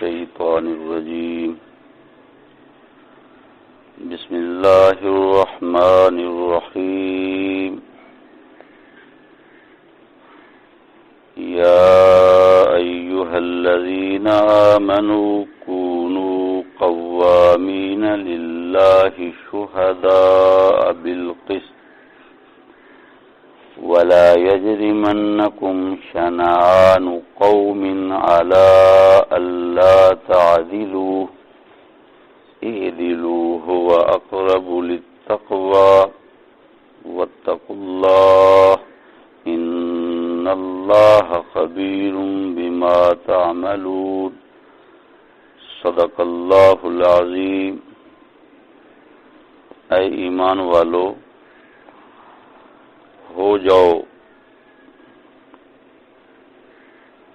الشيطان الرجيم بسم الله الرحمن الرحيم يا أيها الذين آمنوا كونوا قوامين لله شهداء بالقسط ولا يجرمنكم شنآن قوم على ألا تعدلوا اعدلوا هو أقرب للتقوى واتقوا الله إن الله خبير بما تعملون صدق اللہ العظیم۔ اے ایمان والو، ہو جاؤ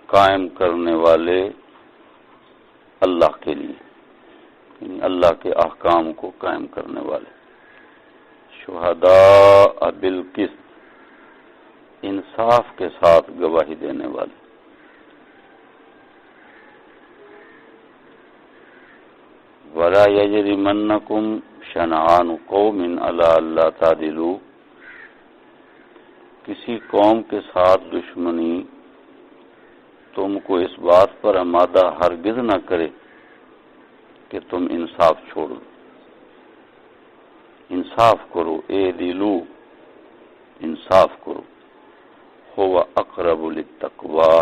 قائم کرنے والے اللہ کے لیے، یعنی اللہ کے احکام کو قائم کرنے والے، شہداء بالقسط، انصاف کے ساتھ گواہی دینے والے۔ وَلَا يَجْرِمَنَّكُمْ شَنَآنُ قَوْمٍ عَلَىٰ أَلَّا تَعْدِلُوا، کسی قوم کے ساتھ دشمنی تم کو اس بات پر آمادہ ہرگز نہ کرے کہ تم انصاف چھوڑو، انصاف کرو، اعدلو، انصاف کرو، هو اقرب للتقوی،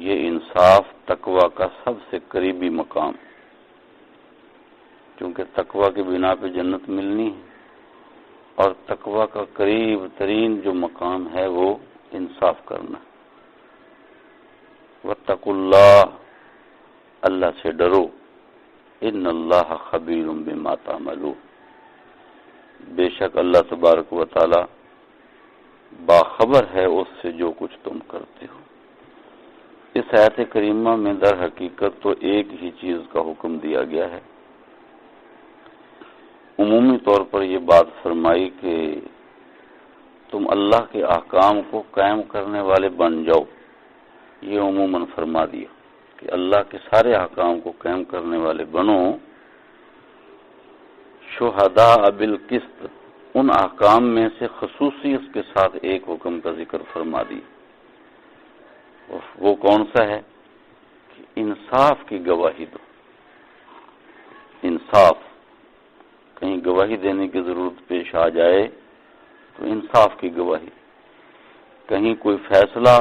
یہ انصاف تقوی کا سب سے قریبی مقام، کیونکہ تقوی کے بنا پہ جنت ملنی ہے، اور تقوی کا قریب ترین جو مقام ہے وہ انصاف کرنا۔ واتقوا اللہ، اللہ سے ڈرو، ان اللہ خبیر بما تعملون، بے شک اللہ تبارک و تعالی باخبر ہے اس سے جو کچھ تم کرتے ہو۔ اس آیت کریمہ میں در حقیقت تو ایک ہی چیز کا حکم دیا گیا ہے۔ عمومی طور پر یہ بات فرمائی کہ تم اللہ کے احکام کو قائم کرنے والے بن جاؤ، یہ عموماً فرما دیا کہ اللہ کے سارے احکام کو قائم کرنے والے بنو۔ شہداء بالقسط، ان احکام میں سے خصوصی اس کے ساتھ ایک حکم کا ذکر فرما دی، وہ کون سا ہے کہ انصاف کی گواہی دو۔ انصاف، کہیں گواہی دینے کی ضرورت پیش آ جائے تو انصاف کی گواہی، کہیں کوئی فیصلہ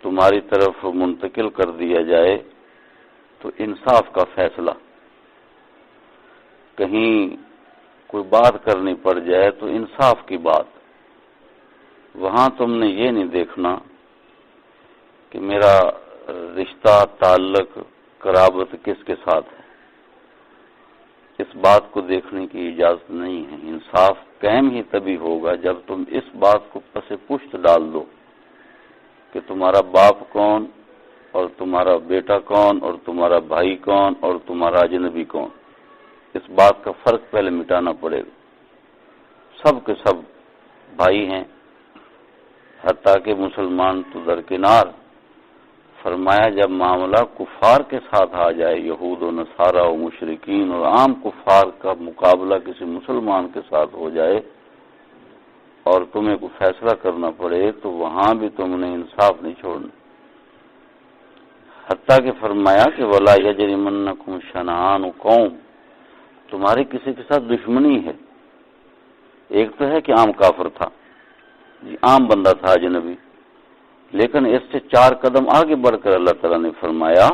تمہاری طرف منتقل کر دیا جائے تو انصاف کا فیصلہ، کہیں کوئی بات کرنی پڑ جائے تو انصاف کی بات۔ وہاں تم نے یہ نہیں دیکھنا کہ میرا رشتہ، تعلق، قرابت کس کے ساتھ ہے، اس بات کو دیکھنے کی اجازت نہیں ہے۔ انصاف قائم ہی تبھی ہوگا جب تم اس بات کو پس پشت ڈال دو کہ تمہارا باپ کون اور تمہارا بیٹا کون اور تمہارا بھائی کون اور تمہارا اجنبی کون، اس بات کا فرق پہلے مٹانا پڑے گا۔ سب کے سب بھائی ہیں، حتیٰ کہ مسلمان تو درکنار۔ فرمایا جب معاملہ کفار کے ساتھ آ جائے، یہود و نصارہ و مشرکین اور عام کفار کا مقابلہ کسی مسلمان کے ساتھ ہو جائے اور تمہیں کوئی فیصلہ کرنا پڑے تو وہاں بھی تم نے انصاف نہیں چھوڑنا۔ حتیٰ کہ فرمایا کہ وَلَا يَجْرِمَنَّكُمْ شَنَآنُ قَوْمٍ، تمہاری کسی کے ساتھ دشمنی ہے۔ ایک تو ہے کہ عام کافر تھا، عام بندہ تھا، اجنبی، لیکن اس سے 4 قدم آگے بڑھ کر اللہ تعالیٰ نے فرمایا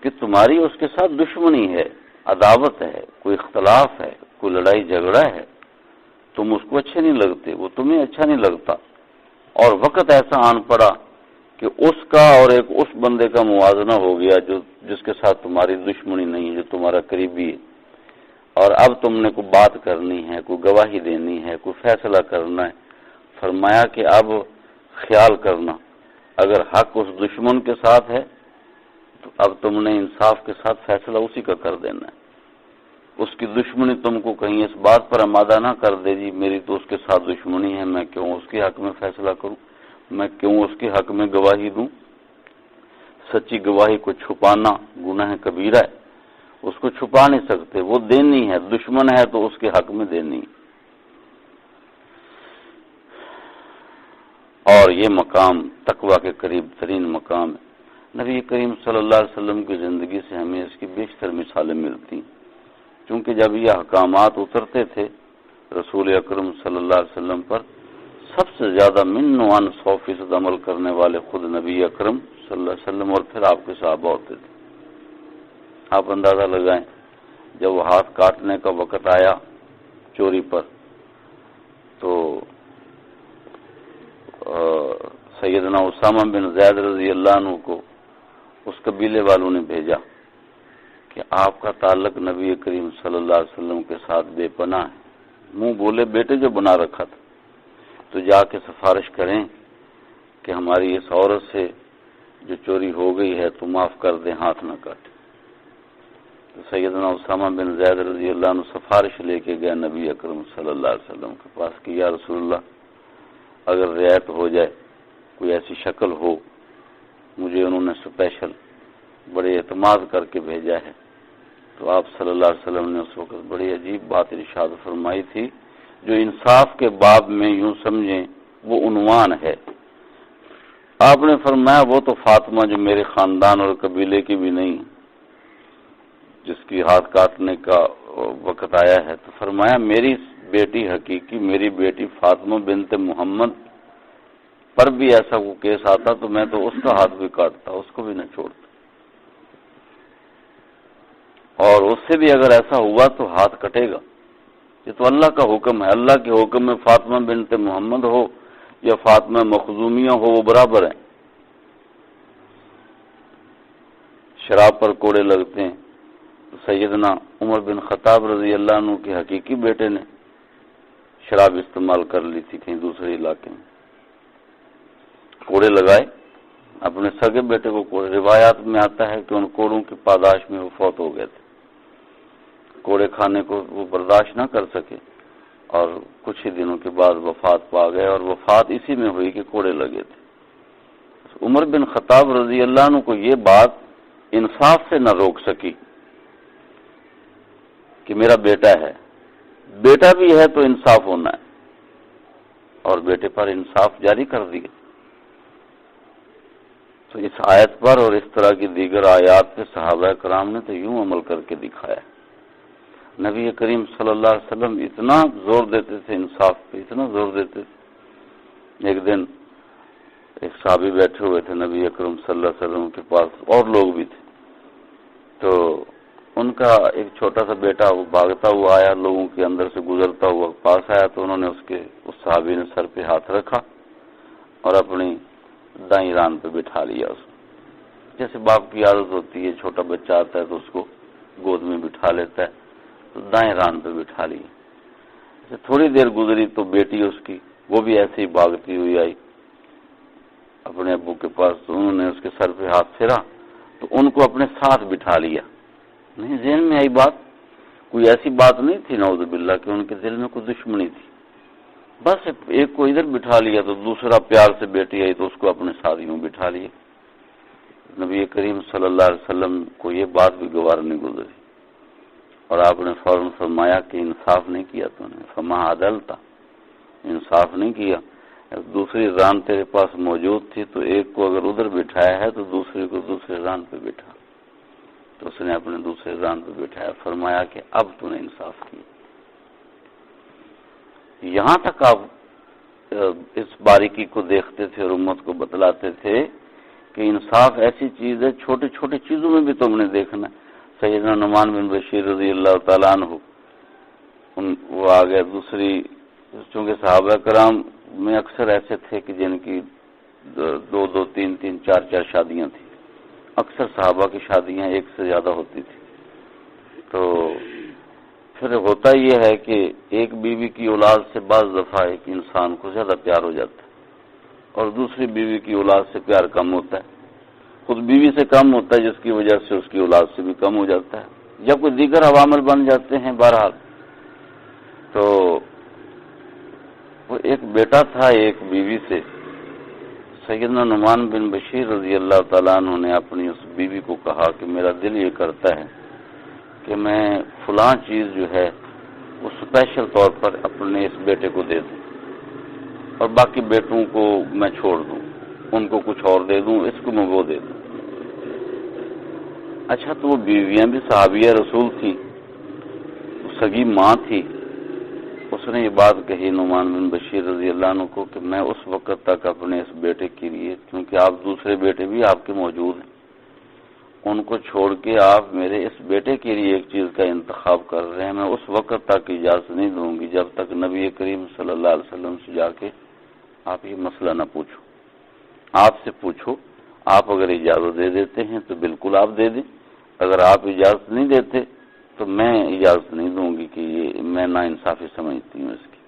کہ تمہاری اس کے ساتھ دشمنی ہے، عداوت ہے، کوئی اختلاف ہے، کوئی لڑائی جھگڑا ہے، تم اس کو اچھے نہیں لگتے، وہ تمہیں اچھا نہیں لگتا، اور وقت ایسا آن پڑا کہ اس کا اور ایک اس بندے کا موازنہ ہو گیا جس کے ساتھ تمہاری دشمنی نہیں ہے، جو تمہارا قریبی ہے، اور اب تم نے کوئی بات کرنی ہے، کوئی گواہی دینی ہے، کوئی فیصلہ کرنا ہے۔ فرمایا کہ اب خیال کرنا، اگر حق اس دشمن کے ساتھ ہے تو اب تم نے انصاف کے ساتھ فیصلہ اسی کا کر دینا ہے۔ اس کی دشمنی تم کو کہیں اس بات پر آمادہ نہ کر دے جی میری تو اس کے ساتھ دشمنی ہے، میں کیوں اس کے حق میں فیصلہ کروں، میں کیوں اس کے حق میں گواہی دوں۔ سچی گواہی کو چھپانا گناہ کبیرہ ہے، اس کو چھپا نہیں سکتے، وہ دینی ہے، دشمن ہے تو اس کے حق میں دینی ہے۔ اور یہ مقام تقویٰ کے قریب ترین مقام ہے۔ نبی کریم صلی اللہ علیہ وسلم کی زندگی سے ہمیں اس کی بیشتر مثالیں ملتی ہیں، چونکہ جب یہ احکامات اترتے تھے رسول اکرم صلی اللہ علیہ وسلم پر، سب سے زیادہ من و عن 100% عمل کرنے والے خود نبی اکرم صلی اللہ علیہ وسلم اور پھر آپ کے صحابہ ہوتے تھے۔ آپ اندازہ لگائیں، جب وہ ہاتھ کاٹنے کا وقت آیا چوری پر، تو سیدنا اسامہ بن زید رضی اللہ عنہ کو اس قبیلے والوں نے بھیجا کہ آپ کا تعلق نبی کریم صلی اللہ علیہ وسلم کے ساتھ بے پناہ ہے، منہ بولے بیٹے جو بنا رکھا تھا، تو جا کے سفارش کریں کہ ہماری اس عورت سے جو چوری ہو گئی ہے تو معاف کر دیں، ہاتھ نہ کاٹیں۔ تو سیدنا اسامہ بن زید رضی اللہ عنہ سفارش لے کے گئے نبی اکرم صلی اللہ علیہ وسلم کے پاس کہ یا رسول اللہ، اگر رعایت ہو جائے، کوئی ایسی شکل ہو، مجھے انہوں نے اسپیشل بڑے اعتماد کر کے بھیجا ہے۔ تو آپ صلی اللہ علیہ وسلم نے اس وقت بڑی عجیب بات ارشاد فرمائی تھی، جو انصاف کے باب میں یوں سمجھیں وہ عنوان ہے۔ آپ نے فرمایا وہ تو فاطمہ جو میرے خاندان اور قبیلے کی بھی نہیں، جس کی ہاتھ کاٹنے کا وقت آیا ہے، تو فرمایا میری بیٹی حقیقی، میری بیٹی فاطمہ بنت محمد پر بھی ایسا وہ کیس آتا تو میں تو اس کا ہاتھ بھی کاٹتا، اس کو بھی نہ چھوڑتا، اور اس سے بھی اگر ایسا ہوا تو ہاتھ کٹے گا۔ یہ تو اللہ کا حکم ہے، اللہ کے حکم میں فاطمہ بنت محمد ہو یا فاطمہ مخزومیہ ہو، وہ برابر ہیں۔ شراب پر کوڑے لگتے ہیں، تو سیدنا عمر بن خطاب رضی اللہ عنہ کے حقیقی بیٹے نے شراب استعمال کر لی تھی کہیں دوسرے علاقے میں، کوڑے لگائے اپنے سگے بیٹے کو کوڑے، روایات میں آتا ہے کہ ان کوڑوں کی پاداش میں وہ فوت ہو گئے تھے، کوڑے کھانے کو وہ برداشت نہ کر سکے اور کچھ ہی دنوں کے بعد وفات پا گئے، اور وفات اسی میں ہوئی کہ کوڑے لگے تھے۔ عمر بن خطاب رضی اللہ عنہ کو یہ بات انصاف سے نہ روک سکی کہ میرا بیٹا ہے، بیٹا بھی ہے تو انصاف ہونا ہے، اور بیٹے پر انصاف جاری کر دیا۔ تو اس آیت پر اور اس طرح کی دیگر آیات پہ صحابہ کرام نے تو یوں عمل کر کے دکھایا۔ نبی کریم صلی اللہ علیہ وسلم اتنا زور دیتے تھے انصاف پہ، اتنا زور دیتے تھے۔ ایک دن ایک صحابی بیٹھے ہوئے تھے نبی اکرم صلی اللہ علیہ وسلم کے پاس، اور لوگ بھی تھے، تو ان کا ایک چھوٹا سا بیٹا وہ بھاگتا ہوا آیا، لوگوں کے اندر سے گزرتا ہوا پاس آیا، تو انہوں نے اس صحابی نے سر پہ ہاتھ رکھا اور اپنی دائیں ران پہ بٹھا لیا اس کو، جیسے باپ کی عادت ہوتی ہے، چھوٹا بچہ آتا ہے تو اس کو گود میں بٹھا لیتا ہے، تو دائیں ران پہ بٹھا لیا۔ تھوڑی دیر گزری تو بیٹی اس کی وہ بھی ایسے ہی بھاگتی ہوئی آئی اپنے ابو کے پاس، تو انہوں نے اس کے سر پہ ہاتھ پھیرا تو ان کو اپنے ساتھ بٹھا لیا۔ نہیں ذہن میں آئی بات، کوئی ایسی بات نہیں تھی نعوذ باللہ کہ ان کے دل میں کوئی دشمنی تھی، بس ایک کو ادھر بٹھا لیا تو دوسرا پیار سے بیٹی آئی تو اس کو اپنے ساتھ یوں بٹھا لیا۔ نبی کریم صلی اللہ علیہ وسلم کو یہ بات بھی گوار نہیں گزری، اور آپ نے فوراً فرمایا کہ انصاف نہیں کیا تو نے، فما عدلتا، انصاف نہیں کیا۔ دوسری ران تیرے پاس موجود تھی تو ایک کو اگر ادھر بٹھایا ہے تو دوسرے کو دوسرے ران پہ بٹھا، تو اس نے اپنے دوسرے ران پہ بٹھایا، فرمایا کہ اب تو نے انصاف کیا۔ یہاں تک آپ اس باریکی کو دیکھتے تھے اور امت کو بتلاتے تھے کہ انصاف ایسی چیز ہے، چھوٹی چھوٹی چیزوں میں بھی تم نے دیکھنا۔ سیدنا نعمان بن بشیر رضی اللہ تعالیٰ عنہ وہ آ گئے دوسری، چونکہ صحابہ کرام میں اکثر ایسے تھے کہ جن کی دو دو تین تین چار چار شادیاں تھیں، اکثر صحابہ کی شادیاں ایک سے زیادہ ہوتی تھی، تو پھر ہوتا یہ ہے کہ ایک بیوی کی اولاد سے بعض دفعہ ایک انسان کو زیادہ پیار ہو جاتا ہے، اور دوسری بیوی کی اولاد سے پیار کم ہوتا ہے، خود بیوی سے کم ہوتا ہے جس کی وجہ سے اس کی اولاد سے بھی کم ہو جاتا ہے، یا کوئی دیگر عوامل بن جاتے ہیں۔ بہرحال تو وہ ایک بیٹا تھا ایک بیوی سے، سیدنا نعمان بن بشیر رضی اللہ تعالیٰ عنہ نے اپنی اس بیوی کو کہا کہ میرا دل یہ کرتا ہے کہ میں فلاں چیز جو ہے وہ اسپیشل طور پر اپنے اس بیٹے کو دے دوں اور باقی بیٹوں کو میں چھوڑ دوں، ان کو کچھ اور دے دوں، اس کو میں وہ دے دوں۔ اچھا، تو وہ بیویاں بھی صحابیہ رسول تھی، سگی ماں تھی، اس نے یہ بات کہی نعمان بن بشیر رضی اللہ عنہ کو کہ میں اس وقت تک اپنے اس بیٹے کے لیے، کیونکہ آپ دوسرے بیٹے بھی آپ کے موجود ہیں، ان کو چھوڑ کے آپ میرے اس بیٹے کے لیے ایک چیز کا انتخاب کر رہے ہیں، میں اس وقت تک اجازت نہیں دوں گی جب تک نبی کریم صلی اللہ علیہ وسلم سے جا کے آپ یہ مسئلہ نہ پوچھو، آپ سے پوچھو، آپ اگر اجازت دے دیتے ہیں تو بالکل آپ دے دیں، اگر آپ اجازت نہیں دیتے تو میں اجازت نہیں دوں گی کہ یہ میں نا انصافی سمجھتی ہوں اس کی۔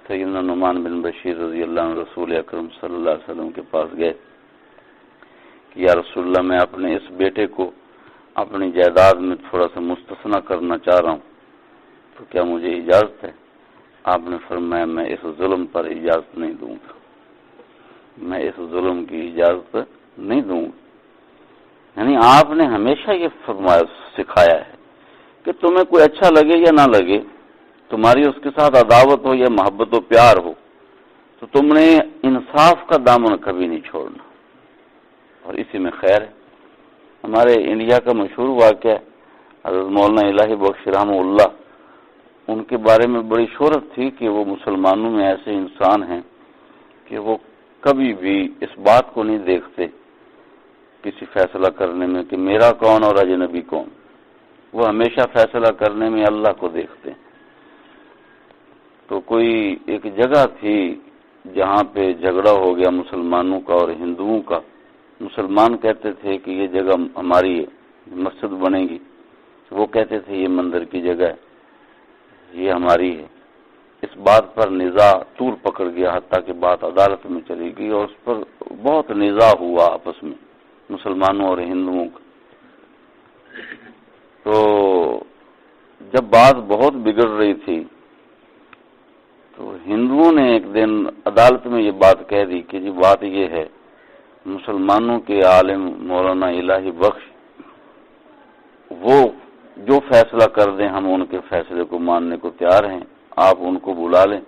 سیدنا نعمان بن بشیر رضی اللہ عنہ رسول اکرم صلی اللہ علیہ وسلم کے پاس گئے کہ یا رسول اللہ، میں اپنے اس بیٹے کو اپنی جائیداد میں تھوڑا سا مستثنی کرنا چاہ رہا ہوں، تو کیا مجھے اجازت ہے؟ آپ نے فرمایا میں اس ظلم پر اجازت نہیں دوں گا، میں اس ظلم کی اجازت نہیں دوں گا۔ یعنی آپ نے ہمیشہ یہ فرمایا سکھایا ہے کہ تمہیں کوئی اچھا لگے یا نہ لگے، تمہاری اس کے ساتھ عداوت ہو یا محبت و پیار ہو، تو تم نے انصاف کا دامن کبھی نہیں چھوڑنا، اور اسی میں خیر ہے۔ ہمارے انڈیا کا مشہور واقعہ ہے، حضرت مولانا الہی بخش رحمہ اللہ، ان کے بارے میں بڑی شہرت تھی کہ وہ مسلمانوں میں ایسے انسان ہیں کہ وہ کبھی بھی اس بات کو نہیں دیکھتے کسی فیصلہ کرنے میں کہ میرا کون اور اجنبی کون، وہ ہمیشہ فیصلہ کرنے میں اللہ کو دیکھتے ہیں۔ تو کوئی ایک جگہ تھی جہاں پہ جھگڑا ہو گیا مسلمانوں کا اور ہندوؤں کا، مسلمان کہتے تھے کہ یہ جگہ ہماری ہے، مسجد بنے گی، وہ کہتے تھے یہ مندر کی جگہ ہے، یہ ہماری ہے۔ اس بات پر نزاع طول پکڑ گیا، حتیٰ کہ بات عدالت میں چلی گئی اور اس پر بہت نزاع ہوا آپس میں مسلمانوں اور ہندوؤں کا۔ تو جب بات بہت بگڑ رہی تھی تو ہندوؤں نے ایک دن عدالت میں یہ بات کہہ دی کہ جی بات یہ ہے، مسلمانوں کے عالم مولانا الہی بخش وہ جو فیصلہ کر دیں ہم ان کے فیصلے کو ماننے کو تیار ہیں، آپ ان کو بلا لیں،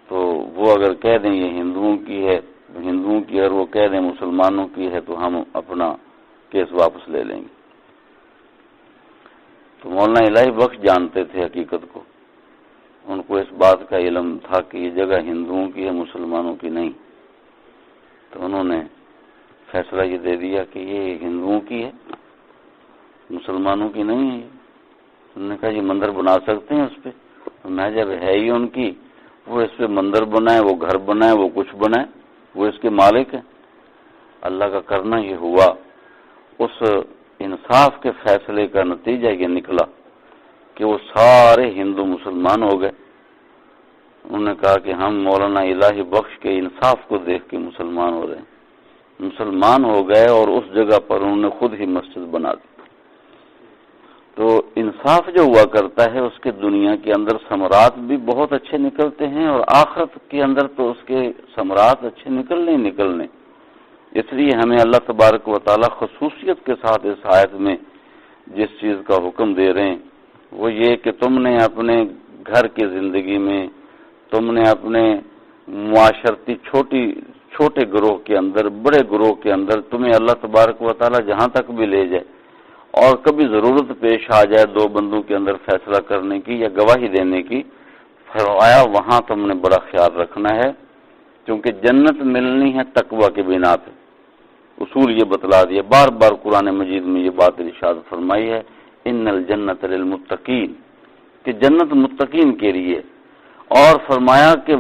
تو وہ اگر کہہ دیں یہ ہندوؤں کی ہے، ہندوؤں کی، اگر وہ کہہ دیں مسلمانوں کی ہے تو ہم اپنا کیس واپس لے لیں گے۔ تو مولانا الہی بخش جانتے تھے حقیقت کو، ان کو اس بات کا علم تھا کہ یہ جگہ ہندوؤں کی ہے، مسلمانوں کی نہیں، تو انہوں نے فیصلہ یہ دے دیا کہ یہ ہندوؤں کی ہے، مسلمانوں کی نہیں ہے۔ انہوں نے کہا یہ مندر بنا سکتے ہیں اس پہ، میں جب ہے ہی ان کی، وہ اس پہ مندر بنائے، وہ گھر بنائے، وہ کچھ بنائے، وہ اس کے مالک ہیں۔ اللہ کا کرنا یہ ہوا، اس انصاف کے فیصلے کا نتیجہ یہ نکلا کہ وہ سارے ہندو مسلمان ہو گئے۔ انہوں نے کہا کہ ہم مولانا الہی بخش کے انصاف کو دیکھ کے مسلمان ہو رہے ہیں، مسلمان ہو گئے، اور اس جگہ پر انہوں نے خود ہی مسجد بنا دی۔ تو انصاف جو ہوا کرتا ہے اس کے دنیا کے اندر ثمرات بھی بہت اچھے نکلتے ہیں، اور آخرت کے اندر تو اس کے ثمرات اچھے نکلنے۔ اس لیے ہمیں اللہ تبارک و تعالی خصوصیت کے ساتھ اس آیت میں جس چیز کا حکم دے رہے ہیں وہ یہ کہ تم نے اپنے گھر کی زندگی میں، تم نے اپنے معاشرتی چھوٹے گروہ کے اندر، بڑے گروہ کے اندر، تمہیں اللہ تبارک و تعالی جہاں تک بھی لے جائے، اور کبھی ضرورت پیش آ جائے دو بندوں کے اندر فیصلہ کرنے کی یا گواہی دینے کی، فرمایا وہاں تم نے بڑا خیال رکھنا ہے، کیونکہ جنت ملنی ہے تقوی کے بنا پہ۔ اصول یہ بتلا دیا، بار بار قرآن مجید میں یہ بات ارشاد فرمائی ہے، ان الجنت للمتقین، کہ جنت متقین کے لیے، اور فرمایا کہ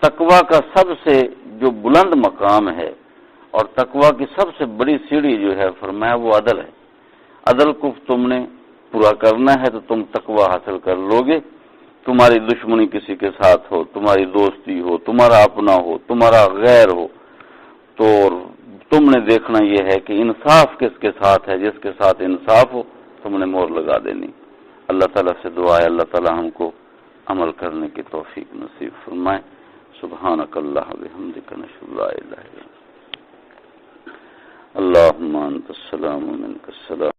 تقوی کا سب سے جو بلند مقام ہے اور تقوی کی سب سے بڑی سیڑھی جو ہے، فرمایا وہ عدل ہے۔ عدل کو تم نے پورا کرنا ہے تو تم تقوی حاصل کر لو گے۔ تمہاری دشمنی کسی کے ساتھ ہو، تمہاری دوستی ہو، تمہارا اپنا ہو، تمہارا غیر ہو، تو تم نے دیکھنا یہ ہے کہ انصاف کس کے ساتھ ہے، جس کے ساتھ انصاف ہو تم نے مہر لگا دینی۔ اللہ تعالیٰ سے دعا ہے اللہ تعالیٰ ہم کو عمل کرنے کی توفیق نصیب فرمائے۔ سبحانک اللہ بحمدک نشهد ان لا الہ الا انت اللهم انت السلام ومنك السلام